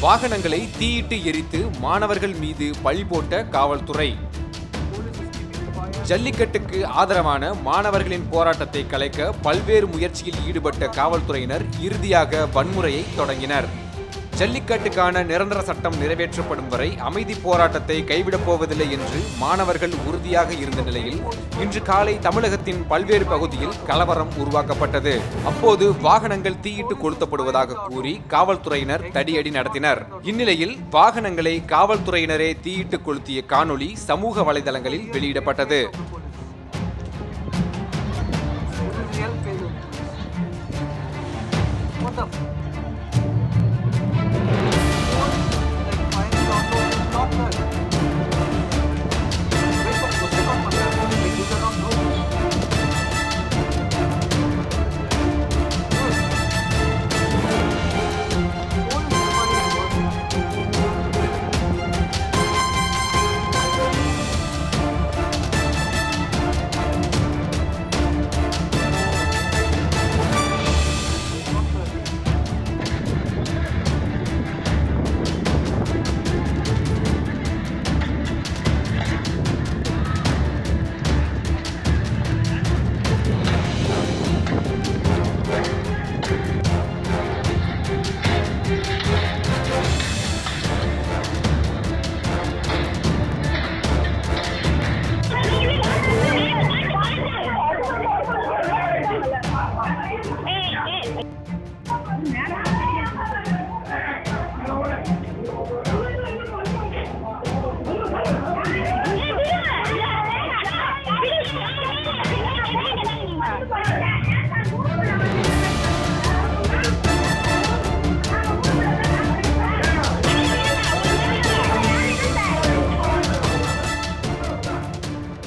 வாகனங்களை தீயிட்டு எரித்து மாணவர்கள் மீது பழி போட்ட காவல்துறை. ஜல்லிக்கட்டுக்கு ஆதரவான மாணவர்களின் போராட்டத்தை கலைக்க பல்வேறு முயற்சியில் ஈடுபட்ட காவல்துறையினர் இறுதியாக வன்முறையை தொடங்கினர். ஜல்லிக்கட்டுக்கான நிரந்தர சட்டம் நிறைவேற்றப்படும் வரை அமைதி போராட்டத்தை கைவிடப் போவதில்லை என்று மாணவர்கள் உறுதியாக இருந்த நிலையில் இன்று காலை தமிழகத்தின் பல்வேறு பகுதியில் கலவரம் உருவாக்கப்பட்டது. அப்போது வாகனங்கள் தீயிட்டு கொளுத்தப்படுவதாக கூறி காவல்துறையினர் தடியடி நடத்தினர். இந்நிலையில் வாகனங்களை காவல்துறையினரே தீயிட்டு கொளுத்திய காணொளி சமூக வலைதளங்களில் வெளியிடப்பட்டது.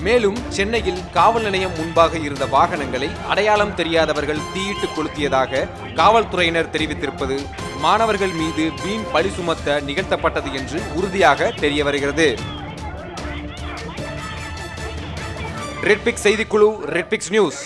மேலும் சென்னையில் காவல் நிலையம் முன்பாக இருந்த வாகனங்களை அடையாளம் தெரியாதவர்கள் தீயிட்டு கொளுத்தியதாக காவல்துறையினர் தெரிவித்திருப்பது மாணவர்கள் மீது வீண் பழி சுமத்த நிகழ்த்தப்பட்டது என்று உறுதியாக தெரிய வருகிறது. ரெட்பிக்ஸ் செய்திக்குழு, ரெட்பிக்ஸ் நியூஸ்.